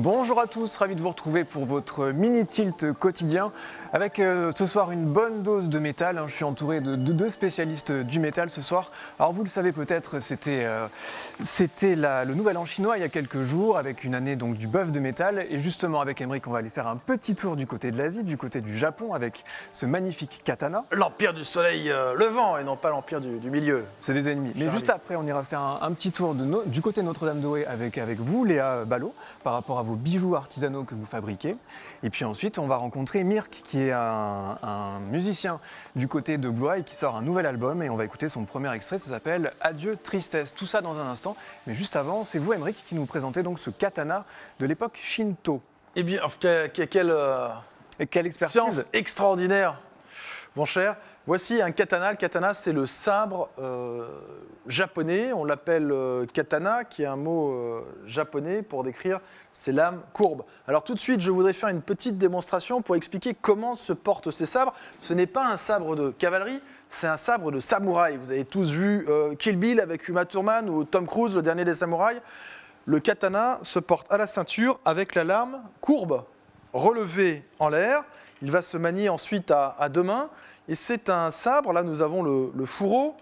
Bonjour à tous, ravi de vous retrouver pour votre mini-tilt quotidien avec ce soir une bonne dose de métal. Je suis entouré de deux spécialistes du métal ce soir. Alors vous le savez peut-être, c'était le Nouvel An chinois il y a quelques jours avec une année donc du bœuf de métal. Et justement avec Aymeric, on va aller faire un petit tour du côté de l'Asie, du côté du Japon avec ce magnifique katana. L'empire du soleil levant et non pas l'empire du milieu. C'est des ennemis. Mais juste après, on ira faire un petit tour du côté de Notre-Dame-d'Aué avec vous, Léa Ballot, par rapport à vos bijoux artisanaux que vous fabriquez. Et puis ensuite, on va rencontrer Mirk, qui est un musicien du côté de Blois et qui sort un nouvel album. Et on va écouter son premier extrait, ça s'appelle Adieu Tristesse. Tout ça dans un instant. Mais juste avant, c'est vous, Aymeric, qui nous présentez donc ce katana de l'époque Shinto. Eh bien, quelle expertise science extraordinaire, mon cher. Voici un katana. Le katana, c'est le sabre japonais. On l'appelle katana, qui est un mot japonais pour décrire ces lames courbes. Alors tout de suite, je voudrais faire une petite démonstration pour expliquer comment se portent ces sabres. Ce n'est pas un sabre de cavalerie, c'est un sabre de samouraï. Vous avez tous vu Kill Bill avec Uma Thurman ou Tom Cruise, le dernier des samouraïs. Le katana se porte à la ceinture avec la lame courbe, relevée en l'air. Il va se manier ensuite à deux mains. Et c'est un sabre, là nous avons le fourreau,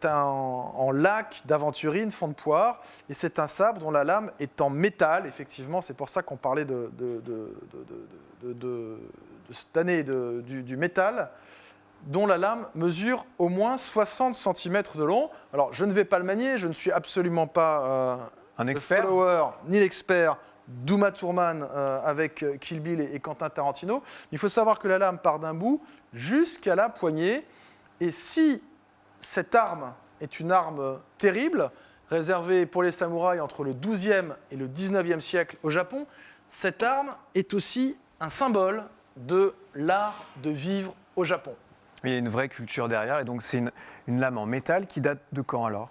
en lac d'aventurine, fond de poire. Et c'est un sabre dont la lame est en métal, effectivement. C'est pour ça qu'on parlait cette année du métal, dont la lame mesure au moins 60 cm de long. Alors je ne vais pas le manier, je ne suis absolument pas un expert, le follower, ni l'expert d'Uma Thurman avec Kill Bill et Quentin Tarantino. Il faut savoir que la lame part d'un bout jusqu'à la poignée. Et si cette arme est une arme terrible, réservée pour les samouraïs entre le XIIe et le XIXe siècle au Japon, cette arme est aussi un symbole de l'art de vivre au Japon. Il y a une vraie culture derrière, et donc c'est une lame en métal qui date de quand alors?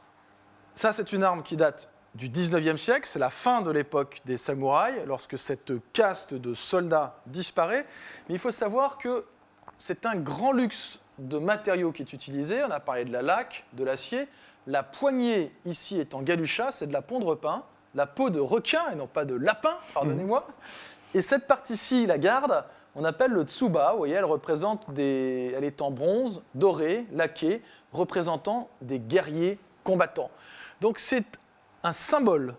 Ça, c'est une arme qui date du XIXe siècle, c'est la fin de l'époque des samouraïs, lorsque cette caste de soldats disparaît. Mais il faut savoir que c'est un grand luxe de matériaux qui est utilisé. On a parlé de la laque, de l'acier. La poignée ici est en galucha, c'est de la peau de repin, la peau de requin et non pas de lapin, pardonnez-moi. Et cette partie-ci, la garde, on appelle le tsuba. Vous voyez, elle est en bronze, doré, laqué, représentant des guerriers combattants. Donc c'est un symbole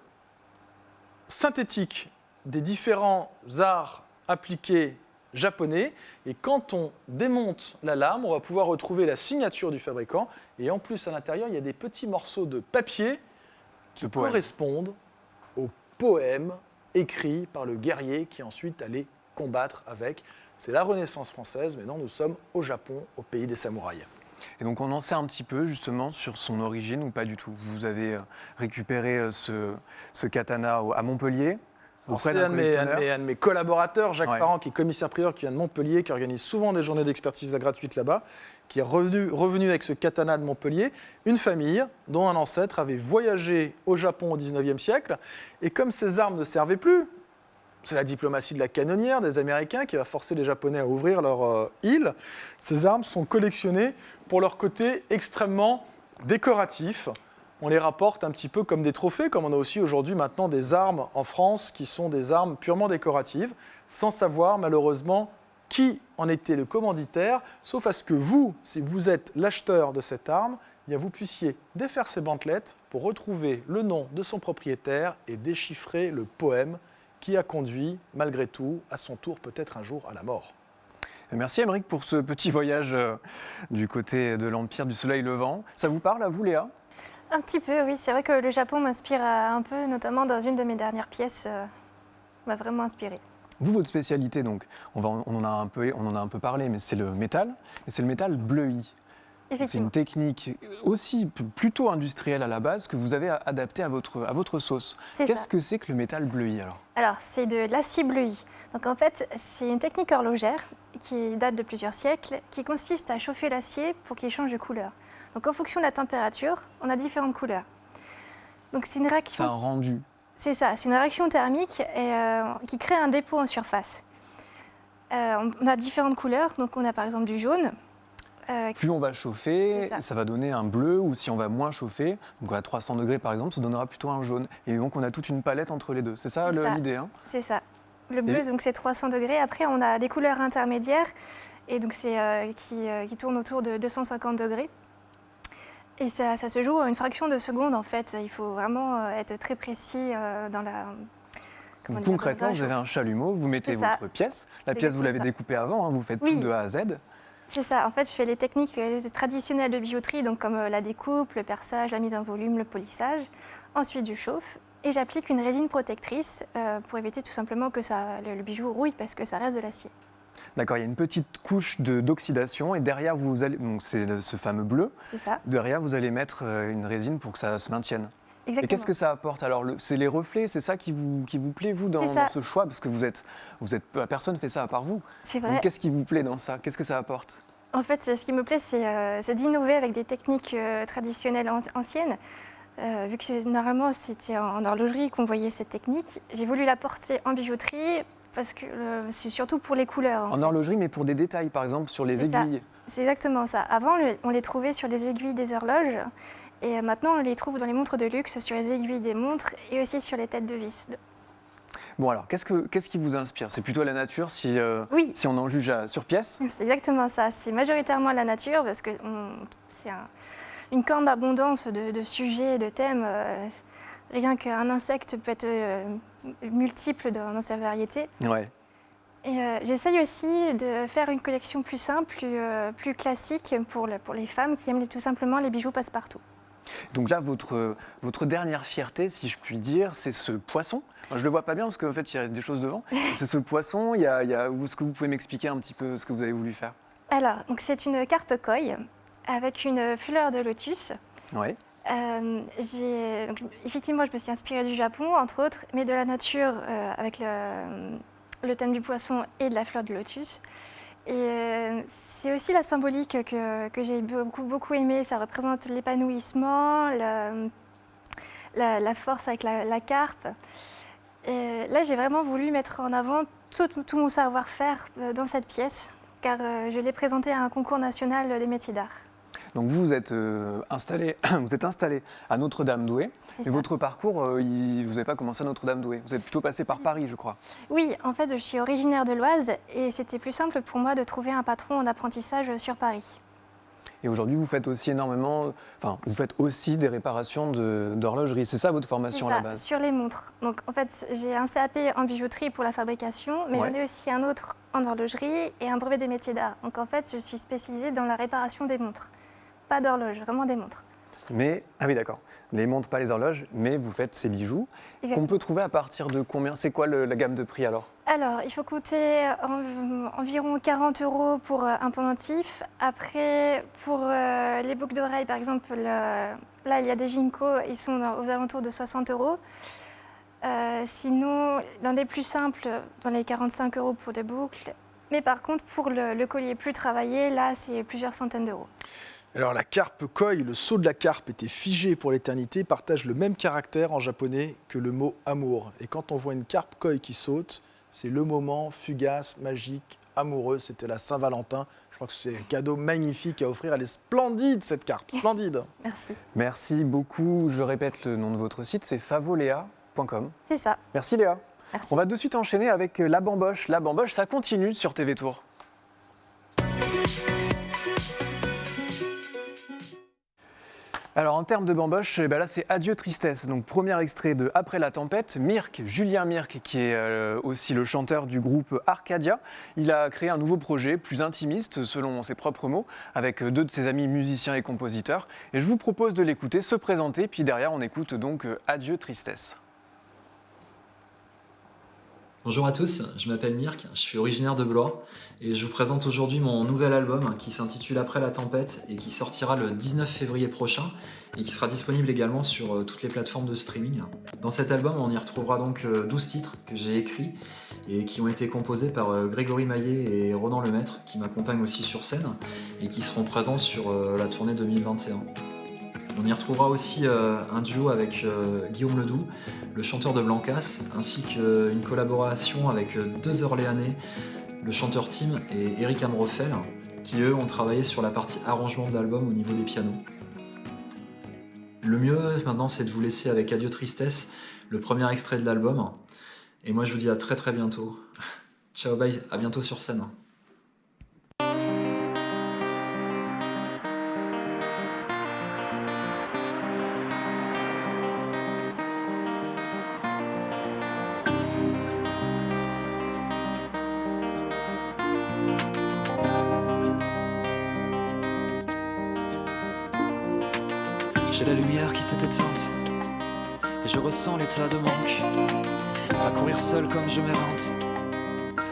synthétique des différents arts appliqués japonais. Et quand on démonte la lame, on va pouvoir retrouver la signature du fabricant. Et en plus, à l'intérieur, il y a des petits morceaux de papier qui correspondent aux poèmes écrits par le guerrier qui ensuite allait combattre avec. C'est la Renaissance française, mais non, nous sommes au Japon, au pays des samouraïs. Et donc on en sait un petit peu justement sur son origine ou pas du tout? Vous avez récupéré ce katana à Montpellier? C'est un de mes collaborateurs, Jacques Farran, qui est commissaire-prieur, qui vient de Montpellier, qui organise souvent des journées d'expertise gratuites là-bas, qui est revenu avec ce katana de Montpellier, une famille dont un ancêtre avait voyagé au Japon au XIXe siècle. Et comme ces armes ne servaient plus, c'est la diplomatie de la canonnière des Américains qui va forcer les Japonais à ouvrir leur île. Ces armes sont collectionnées pour leur côté extrêmement décoratif. On les rapporte un petit peu comme des trophées, comme on a aussi aujourd'hui maintenant des armes en France qui sont des armes purement décoratives, sans savoir malheureusement qui en était le commanditaire, sauf à ce que vous, si vous êtes l'acheteur de cette arme, eh bien vous puissiez défaire ces bandelettes pour retrouver le nom de son propriétaire et déchiffrer le poème qui a conduit, malgré tout, à son tour peut-être un jour à la mort. Merci Aymeric pour ce petit voyage du côté de l'Empire du Soleil Levant. Ça vous parle à vous, Léa? Un petit peu, oui. C'est vrai que le Japon m'inspire un peu, notamment dans une de mes dernières pièces, m'a vraiment inspiré. Vous, votre spécialité, donc, on en a un peu parlé, mais c'est le métal, et c'est le métal bleui. C'est une technique aussi plutôt industrielle à la base que vous avez adaptée à votre sauce. Qu'est-ce que c'est que le métal bleui alors? Alors, c'est de l'acier bleui. Donc en fait, c'est une technique horlogère qui date de plusieurs siècles, qui consiste à chauffer l'acier pour qu'il change de couleur. Donc en fonction de la température, on a différentes couleurs. Donc c'est une réaction. C'est un rendu. C'est ça, c'est une réaction thermique qui crée un dépôt en surface. On a différentes couleurs, donc on a par exemple du jaune, Plus on va chauffer, C'est ça. ça va donner un bleu, ou si on va moins chauffer, donc à 300 degrés par exemple, ça donnera plutôt un jaune. Et donc on a toute une palette entre les deux. C'est ça C'est ça. l'idée, hein? C'est ça. Le bleu, donc c'est 300 degrés. Après, on a des couleurs intermédiaires, et donc c'est qui tournent autour de 250 degrés. Et ça se joue en une fraction de seconde en fait. Il faut vraiment être très précis dans la. Donc, concrètement, vous avez un chalumeau, vous mettez C'est ça. votre pièce. La C'est pièce, vous l'avez exactement ça. découpée avant, hein, vous faites Oui. tout de A à Z. C'est ça. En fait, je fais les techniques traditionnelles de bijouterie, donc comme la découpe, le perçage, la mise en volume, le polissage. Ensuite, je chauffe et j'applique une résine protectrice pour éviter tout simplement que le bijou rouille parce que ça reste de l'acier. D'accord, il y a une petite couche d'oxydation et derrière, vous allez, donc c'est ce fameux bleu. C'est ça. Derrière, vous allez mettre une résine pour que ça se maintienne. Exactement. Et qu'est-ce que ça apporte? Alors, c'est les reflets, c'est ça qui vous plaît, vous, C'est dans ça. ce choix? Parce que personne ne fait ça à part vous. C'est Donc, vrai. qu'est-ce qui vous plaît dans ça? Qu'est-ce que ça apporte? En fait, ce qui me plaît, c'est d'innover avec des techniques traditionnelles anciennes. Vu que normalement, c'était en horlogerie qu'on voyait cette technique, j'ai voulu la porter en bijouterie parce que c'est surtout pour les couleurs. En fait. horlogerie, mais pour des détails, par exemple, sur les C'est ça. aiguilles. C'est exactement ça. Avant, on les trouvait sur les aiguilles des horloges. Et maintenant, on les trouve dans les montres de luxe, sur les aiguilles des montres et aussi sur les têtes de vis. Bon, alors, qu'est-ce qui vous inspire? C'est plutôt la nature Oui, si on en juge sur pièce? c'est exactement ça. C'est majoritairement la nature parce que c'est une corne d'abondance de sujets, de thèmes. Rien qu'un insecte peut être multiple dans sa variété. Ouais. Et j'essaye aussi de faire une collection plus simple, plus classique pour les femmes qui aiment tout simplement les bijoux passe-partout. Donc là, votre dernière fierté, si je puis dire, c'est ce poisson. Alors, je ne le vois pas bien parce qu'en fait, il y a des choses devant. C'est ce poisson. Est-ce que vous pouvez m'expliquer un petit peu ce que vous avez voulu faire? Alors, donc c'est une carpe koi avec une fleur de lotus. Ouais. Effectivement, je me suis inspirée du Japon, entre autres, mais de la nature avec le thème du poisson et de la fleur de lotus. Et c'est aussi la symbolique que j'ai beaucoup aimée. Ça représente l'épanouissement, la force avec la carpe. Et là, j'ai vraiment voulu mettre en avant tout mon savoir-faire dans cette pièce, car je l'ai présentée à un concours national des métiers d'art. Donc vous êtes installé à Notre-Dame-Douai. C'est Et ça. votre parcours, vous n'avez pas commencé à Notre-Dame-Douai. Vous êtes plutôt passé par Paris, je crois. Oui, en fait, je suis originaire de l'Oise et c'était plus simple pour moi de trouver un patron en apprentissage sur Paris. Et aujourd'hui, vous faites aussi des réparations d'horlogerie. C'est ça votre formation C'est à ça, la base? sur les montres. Donc en fait, j'ai un CAP en bijouterie pour la fabrication, mais Ouais. j'en ai aussi un autre en horlogerie et un brevet des métiers d'art. Donc en fait, je suis spécialisée dans la réparation des montres. Pas d'horloge, vraiment des montres. Ah oui, d'accord. Les montres, pas les horloges, mais vous faites ces bijoux qu'on Exactement. peut trouver à partir de combien? C'est quoi la gamme de prix alors? Alors, il faut coûter environ 40 € pour un pendentif. Après, pour les boucles d'oreilles, par exemple, là, il y a des Ginko, ils sont aux alentours de 60 €. Sinon, dans des plus simples, dans les 45 € pour des boucles. Mais par contre, pour le collier plus travaillé, là, c'est plusieurs centaines d'euros. Alors la carpe koi, le sceau de la carpe était figé pour l'éternité, partage le même caractère en japonais que le mot amour. Et quand on voit une carpe koi qui saute, c'est le moment fugace, magique, amoureux. C'était la Saint-Valentin. Je crois que c'est un cadeau magnifique à offrir. Elle est splendide cette carpe, splendide. Merci. Merci beaucoup. Je répète le nom de votre site, c'est favolea.com. C'est ça. Merci Léa. Merci. On va de suite enchaîner avec la bamboche. La bamboche, ça continue sur TV Tour. Alors en termes de bamboche, là c'est Adieu Tristesse. Donc premier extrait de Après la tempête, Julien Myrk, qui est aussi le chanteur du groupe Arcadia, il a créé un nouveau projet plus intimiste selon ses propres mots, avec deux de ses amis musiciens et compositeurs. Et je vous propose de l'écouter, se présenter, puis derrière on écoute donc Adieu Tristesse. Bonjour à tous, je m'appelle Myrk, je suis originaire de Blois et je vous présente aujourd'hui mon nouvel album qui s'intitule Après la tempête et qui sortira le 19 février prochain et qui sera disponible également sur toutes les plateformes de streaming. Dans cet album, on y retrouvera donc 12 titres que j'ai écrits et qui ont été composés par Grégory Maillet et Ronan Lemaître qui m'accompagnent aussi sur scène et qui seront présents sur la tournée 2021. On y retrouvera aussi un duo avec Guillaume Ledoux, le chanteur de Blancas, ainsi qu'une collaboration avec deux Orléanais, le chanteur Tim et Eric Amrofel. qui eux ont travaillé sur la partie arrangement de l'album au niveau des pianos. Le mieux maintenant, c'est de vous laisser avec Adieu Tristesse, le premier extrait de l'album. Et moi, je vous dis à très très bientôt. Ciao, bye, à bientôt sur scène. J'ai la lumière qui s'est éteinte et je ressens l'état de manque. À courir seul comme je m'éreinte,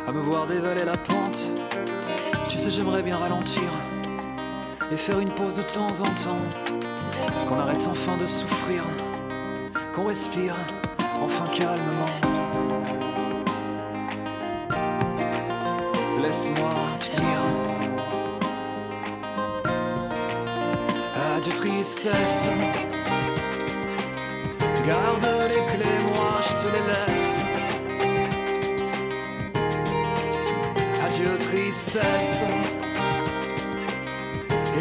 à me voir dévaler la pente. Tu sais, j'aimerais bien ralentir et faire une pause de temps en temps. Qu'on arrête enfin de souffrir, qu'on respire enfin calmement. Laisse-moi te dire adieu tristesse. Garde les clés, moi je te les laisse. Adieu tristesse.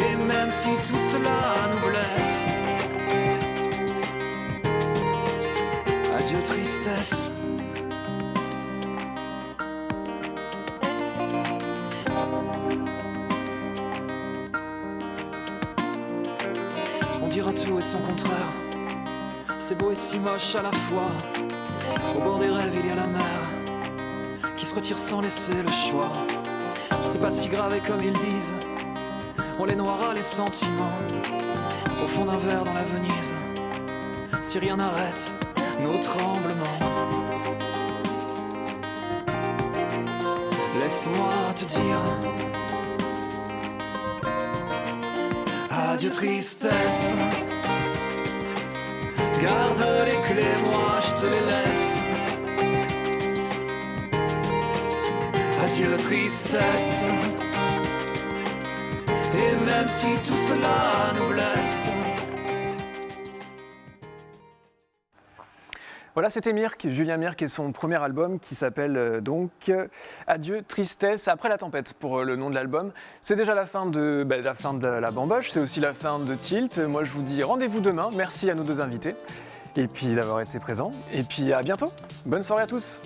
Et même si tout cela nous blesse, adieu tristesse. On dira tout et son contraire. C'est beau et si moche à la fois. Au bord des rêves, il y a la mer qui se retire sans laisser le choix. C'est pas si grave et comme ils disent, on les noiera les sentiments au fond d'un verre dans la Venise. Si rien n'arrête nos tremblements, laisse-moi te dire adieu tristesse. Garde les clés, moi je te les laisse. Adieu tristesse. Et même si tout cela nous blesse. Voilà, c'était Mirk, Julien Mirk et son premier album qui s'appelle donc Adieu Tristesse après la tempête pour le nom de l'album. C'est déjà la fin de la bamboche, c'est aussi la fin de Tilt. Moi je vous dis rendez-vous demain, merci à nos deux invités et puis d'avoir été présents et puis à bientôt. Bonne soirée à tous.